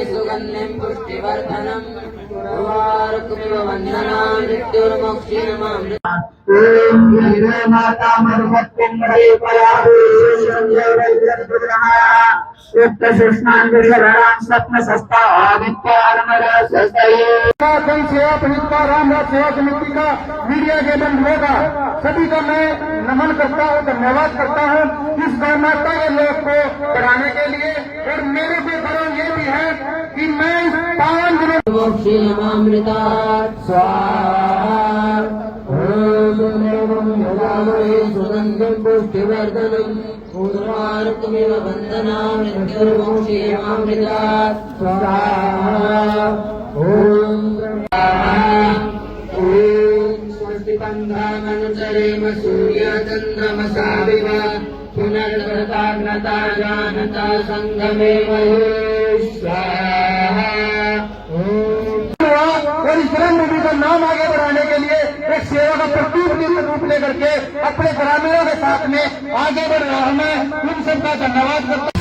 सुगन्धिं पुष्टिवर्धनम् उर्वारुकमिव वन्दनां मृत्युर्मोक्षीयमामृतम्। माता मधुमत्तिं सेवा प्रयुक्ता रामराज सेवा समिति का मीडिया के बंद होगा। सभी का मैं नमन करता हूँ, धन्यवाद करता हूँ इस गौ माता के लोग को बढ़ाने के लिए। और मेरे को गर्व ये भी है कि मैं इस पावन दिनों मोक्षीयमामृतात् स्वाहा। सुगन्धिं पुष्टिवर्धनम् उर्वारुकमिव वन्दनां मृत्युर्मोक्षीयमामृतात् स्वाहा। स्वस्तिपन्थामनुचरेम सूर्यचन्द्रमसाविव पुनर्वृताग्नता जानता सङ्गमे स्वाहा। और इस ब्रह्म नदी का नाम आगे बढ़ाने के लिए एक सेवा का प्रतीक रूप लेकर के अपने ग्रामीणों के साथ में आगे बढ़ रहा हूं। मैं उन सबका धन्यवाद करता हूं।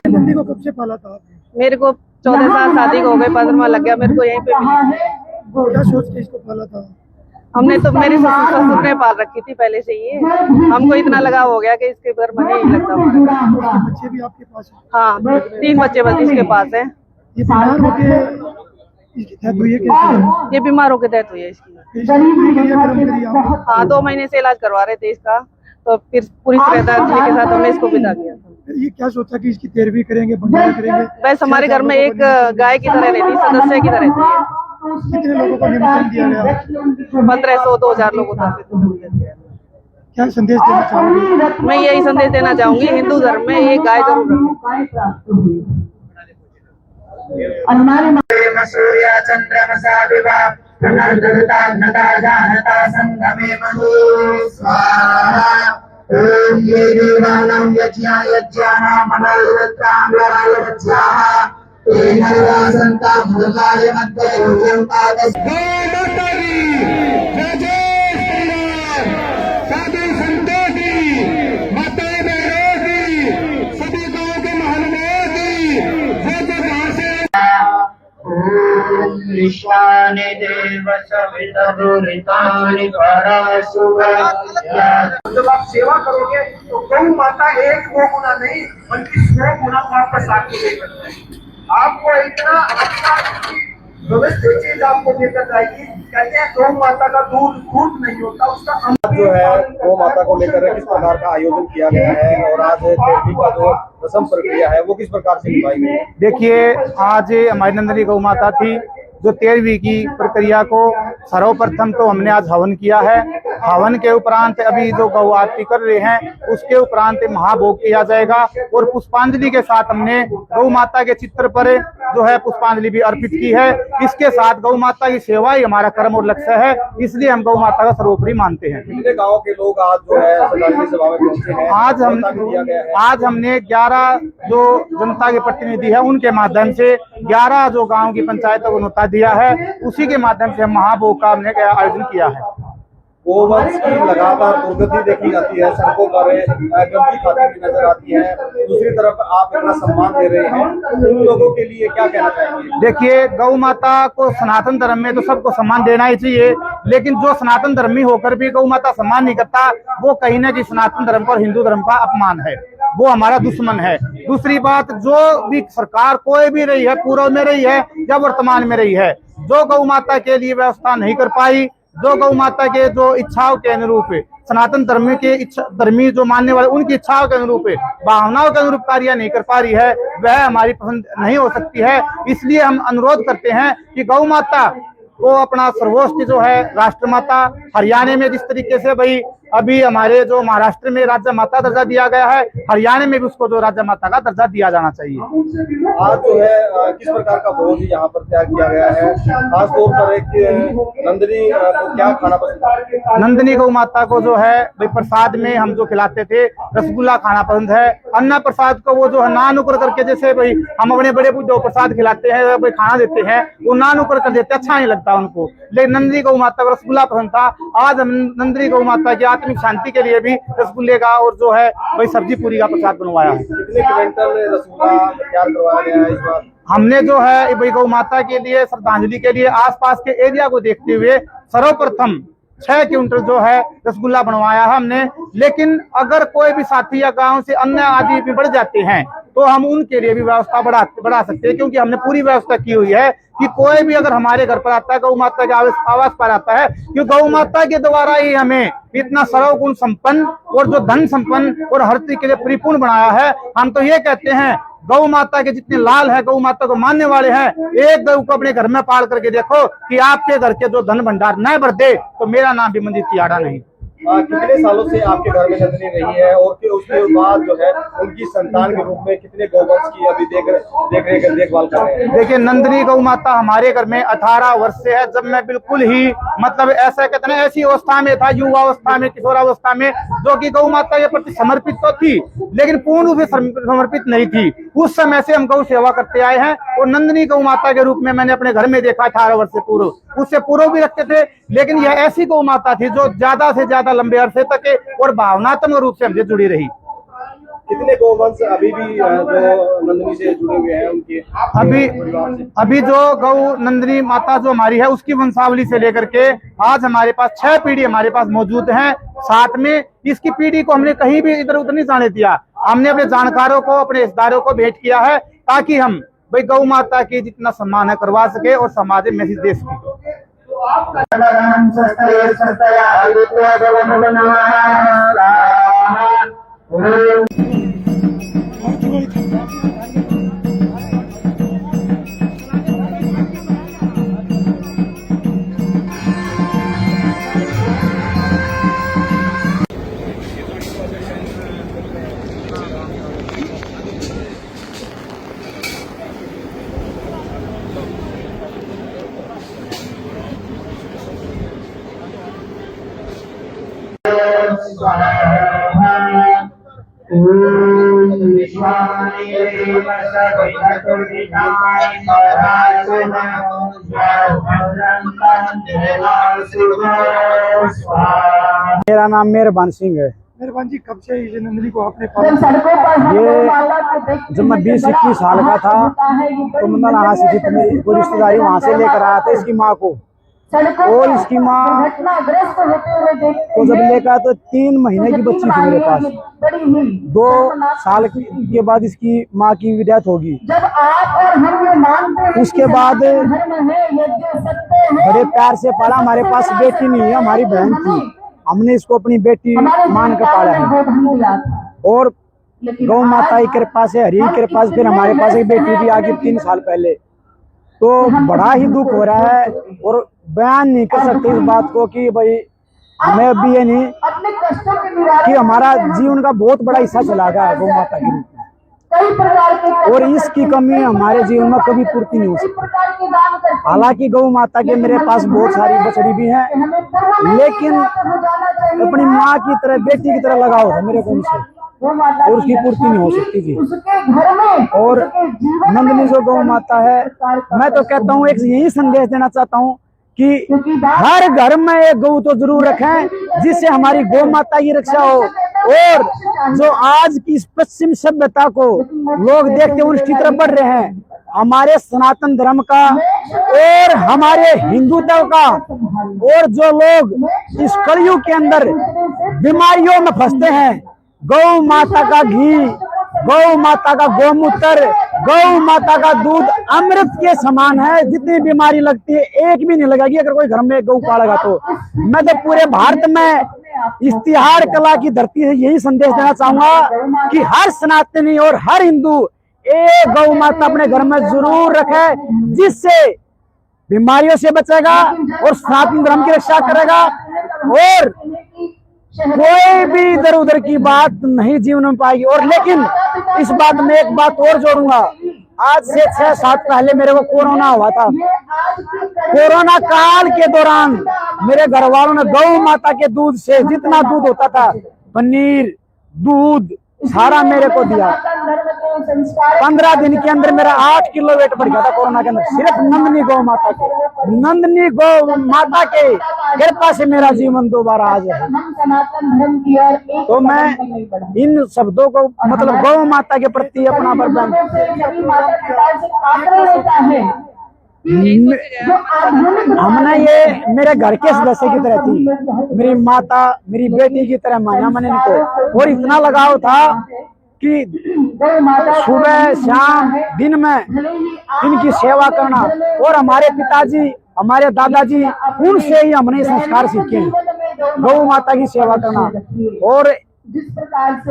नंदी को कब से पाला था आपने? मेरे को 14 साल शादी को हो गए, 15वां लग गया मेरे को यहीं पे मिला। क्या सोच के इसको पाला था? हमने तो मेरे ससुर ने पाल रखी थी पहले से ही। हमको इतना लगाव हो गया कि इसके घर मन ही लगता हमारा। बच्चे भी आपके पास है? हाँ, 3 बच्चे बस इसके पास है। ये बीमार होके इसकी डेथ हुई है कैसे? ये बीमार होकर डेथ हुई है इसकी। हाँ, 2 महीने से इलाज करवा रहे थे इसका, तो फिर पूरी श्रद्धा के साथ हमने इसको विदा किया था। ये क्या सोचा कि इसकी तेरवी करेंगे, भंडारा करेंगे? बस हमारे घर में एक गाय की तरह रहती, सदस्य की तरह रहती है। कितने लोगों को निमंत्रण दिया गया? 1500-2000 लोगों तक। क्या संदेश देना चाहोगे? मैं यही संदेश देना चाहूंगी, हिंदू धर्म में ये गाय जरूर रखें। सूर्य चंद्रमसा विवा पुनर्वृताग्नता जानता संगमे स्वाहा। ओम ये देवानां यज्ञानां मनोरथांगरालवत्स्याः तेन रासन्ता भूताय मध्ये योग्यं पादः। साधु संतों की, माता बहनों की, सभी गाँव के महलों की ईशाने देव सवितरुरितानि परासुरा। जब आप सेवा करोगे तो गौ माता 1 गुना नहीं बल्कि 100 गुना वापस आपको देकर जाएगी। आपको इतना अच्छा व्यवस्थित चीज आपको देकर जाएगी। कहते हैं गौ माता का दूध नहीं होता, उसका जो है गौ माता को लेकर किस प्रकार का आयोजन किया गया है और आज तेरहवीं का जो रस्म प्रक्रिया है वो किस प्रकार से निभाई गई है? देखिए, आज हमारी नंदनी गौ माता थी जो 13वीं की प्रक्रिया को सर्वप्रथम तो हमने आज हवन किया है। हवन के उपरांत अभी जो गौ आरती कर रहे हैं उसके उपरांत महाभोग किया जाएगा और पुष्पांजलि के साथ हमने गौ माता के चित्र पर जो है पुष्पांजलि भी अर्पित की है। इसके साथ गौ माता की सेवा ही हमारा कर्म और लक्ष्य है, इसलिए हम गौ माता का सर्वोपरि मानते हैं। कितने गाँव के लोग आज जो है श्रद्धांजलि सभा में पहुंचे हैं? आज हमने 11 जो जनता के प्रतिनिधि है उनके माध्यम से 11 जो गाँव की पंचायतों को न्योता दिया है, उसी के माध्यम से हम महाभोग का हमने आयोजन किया है। गोवंश की लगातार दुर्गति देखी जाती है, सड़कों पर गंदगी खाती हुई नजर आती है, दूसरी तरफ आप इतना सम्मान दे रहे हैं, उन लोगों के लिए क्या कहना चाहेंगे? देखिए, गौ माता को सनातन धर्म में तो सबको सम्मान देना ही चाहिए, लेकिन जो सनातन धर्मी होकर भी गौ माता सम्मान नहीं करता वो कहीं ना कहीं सनातन धर्म का और हिंदू धर्म का अपमान है, वो हमारा दुश्मन है। दूसरी बात, जो भी सरकार कोई भी रही है, पूर्व में रही है या वर्तमान में रही है, जो गौ माता के लिए व्यवस्था नहीं कर पाई, जो गौ माता के जो इच्छाओं के अनुरूप सनातन धर्म के धर्मी जो मानने वाले उनकी इच्छाओं के अनुरूप भावनाओं के अनुरूप कार्य नहीं कर पा रही है, वह हमारी पसंद नहीं हो सकती है। इसलिए हम अनुरोध करते हैं कि गौ माता को अपना सर्वोच्च जो है राष्ट्रमाता, हरियाणा में जिस तरीके से भाई अभी हमारे जो महाराष्ट्र में राजा माता दर्जा दिया गया है, हरियाणा में भी उसको जो राजा माता का दर्जा दिया जाना चाहिए। आज जो है किस प्रकार का भोज यहाँ पर तैयार किया गया है, खास तौर पर एक नंदिनी को क्या खाना पसंद है? नंदिनी गौ माता को जो है भाई प्रसाद में हम जो खिलाते थे रसगुल्ला खाना पसंद है। अन्ना प्रसाद को वो जो है ना नुकर करके, जैसे भाई हम अपने बड़े जो प्रसाद खिलाते हैं भाई खाना देते हैं वो ना नुकर कर देते, अच्छा नहीं लगता उनको। लेकिन नंदिनी गौ माता को रसगुल्ला पसंद था। आज हम नंदिनी गौ माता की आत्मिक शांति के लिए भी रसगुल्ले का और जो है भाई सब्जी पूरी का प्रसाद बनवाया है। कितने क्विंटल रसगुल्ला तैयार करवाया गया है इस बार? हमने जो है भाई गौ माता के लिए श्रद्धांजलि के लिए आसपास के एरिया को देखते हुए सर्वप्रथम 6 क्विंटल जो है रसगुल्ला बनवाया है हमने। लेकिन अगर कोई भी साथी या गांव से अन्य आदि भी बढ़ जाते हैं तो हम उनके लिए भी व्यवस्था बढ़ा सकते हैं, क्योंकि हमने पूरी व्यवस्था की हुई है कि कोई भी अगर हमारे घर पर आता है गौ माता के आवास पर आता है, क्योंकि गौ माता के द्वारा ही हमें इतना सर्वगुण संपन्न और जो धन संपन्न और हर चीज के लिए परिपूर्ण बनाया है। हम तो ये कहते हैं गौ माता के जितने लाल है, गौ माता को मानने वाले हैं, एक गौ को अपने घर में पाल करके देखो कि आपके घर के जो धन भंडार न बढ़ दे तो मेरा नाम भी मंदिर तियाड़ा नहीं। कितने सालों से आपके घर में नंदिनी रही है और फिर उसके बाद जो है उनकी संतान के रूप में कितने गौवंश की अभी देखभाल कर रहे हैं? देखिए नंदिनी गौ माता हमारे घर में 18 वर्ष से है। जब मैं बिल्कुल ही मतलब ऐसा कहते हैं ऐसी अवस्था में था, युवावस्था में, किशोरावस्था में, जो कि गौ माता के प्रति समर्पित तो थी लेकिन पूर्ण रूप से समर्पित नहीं थी। उस समय से हम गौ सेवा करते आए हैं और नंदिनी गौ माता के रूप में मैंने अपने घर में देखा 18 वर्ष से पूर्व। उससे पूर्व भी रखते थे, लेकिन यह ऐसी गौ माता थी जो ज्यादा से ज्यादा लंबे अरसे तक और भावनात्मक रूप से हमसे जुड़ी रही। कितने गौवंश अभी भी जो नंदिनी से जुड़े हुए हैं उनके अभी जो गौ नंदिनी माता जो हमारी है उसकी वंशावली से लेकर के आज हमारे पास 6 पीढ़ी हमारे पास मौजूद हैं। साथ में इसकी पीढ़ी को हमने कहीं भी इधर उधर नहीं जाने दिया। हमने अपने जानकारों को, अपने रिश्तेदारों को भेंट किया है ताकि हम भाई गौ माता की जितना सम्मान है करवा सके और समाज में मैसेज दे सके। मेरा नाम मेहरबान सिंह है। मेहरबान जी, कब से ये नंदिनी को आपने पाला? ये जब मैं 20-21 साल का था तो मतलब यहाँ से मेरी कोई रिश्तेदारी वहाँ से लेकर आया था इसकी माँ को, और इसकी माँ को जब लेकर तो 3 महीने की बच्ची थी मेरे पास। 2 साल के बाद इसकी माँ की डेथ होगी। उसके बाद बड़े प्यार से पाला। हमारे पास बेटी नहीं है, हमारी बहन थी, हमने इसको अपनी बेटी मान कर पाला है। और गौ माता की कृपा से, हरि की कृपा से फिर हमारे पास एक बेटी भी आ गई 3 साल पहले। तो बड़ा ही दुख हो रहा है और बयान नहीं कर सकते इस बात को कि भाई हमें अभी ये नहीं कि हमारा जीवन का बहुत बड़ा हिस्सा चला गया है गौ माता के रूप में, और इसकी कमी हमारे जीवन में कभी पूर्ति नहीं हो सकती। हालांकि गौ माता के मेरे पास बहुत सारी बछड़ी भी हैं, लेकिन अपनी माँ की तरह, बेटी की तरह लगाव है मेरे को उनसे, और उसकी पूर्ति नहीं हो सकती जी। और नंदिनी जो गौ माता है, मैं तो कहता हूँ एक यही संदेश देना चाहता हूँ कि हर घर में एक गौ तो जरूर रखें, जिससे हमारी गौ माता की रक्षा हो। और जो आज की इस पश्चिम सभ्यता को लोग देखते हुए उसकी तरफ बढ़ रहे हैं, हमारे सनातन धर्म का और हमारे हिंदुत्व का, और जो लोग इस कलयुग के अंदर बीमारियों में फंसते हैं, गौ माता का घी, गौ माता का गोमूत्र, गौ माता का दूध अमृत के समान है। जितनी बीमारी लगती है एक भी नहीं लगेगी अगर कोई घर में गौ पालेगा तो। मैं तो पूरे भारत में इश्तिहार कला की धरती से यही संदेश देना चाहूंगा कि हर सनातनी और हर हिंदू एक गौ माता अपने घर में जरूर रखे, जिससे बीमारियों से बचेगा और सनातन धर्म की रक्षा करेगा और कोई भी इधर उधर की बात नहीं जीवन में पाएगी। और लेकिन इस बात में एक बात और जोड़ूंगा, आज से 6-7 पहले मेरे को कोरोना हुआ था। कोरोना काल के दौरान मेरे घर वालों ने गौ माता के दूध से जितना दूध होता था, पनीर, दूध, सारा मेरे को दिया। 15 दिन के अंदर मेरा 8 किलो वेट बढ़ गया था कोरोना के अंदर, सिर्फ नंदनी गौ माता के, नंदनी गौ माता के कृपा से मेरा जीवन दोबारा आ जाए। तो मैं इन शब्दों को मतलब गौ माता के प्रति अपना बरदान, हमने ये मेरे घर के सदस्य की तरह थी, मेरी माता, मेरी बेटी की तरह माना मैंने इनको। और इतना लगाव था कि सुबह शाम दिन में इनकी सेवा करना। और हमारे पिताजी, हमारे दादाजी, उनसे ही हमने संस्कार सीखे, गौ माता की सेवा करना। और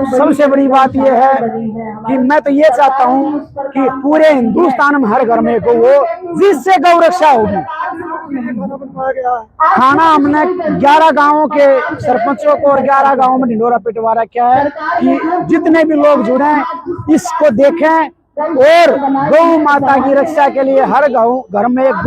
सबसे बड़ी बात यह है कि मैं तो ये चाहता हूँ कि पूरे हिंदुस्तान में हर घर में गौ हो, जिससे गौ रक्षा होगी। खाना हमने 11 गांवों के सरपंचों को और 11 गांवों में ढिंडोरा पिटवारा किया है कि जितने भी लोग जुड़े इसको देखें और गौ माता की रक्षा के लिए हर घर में एक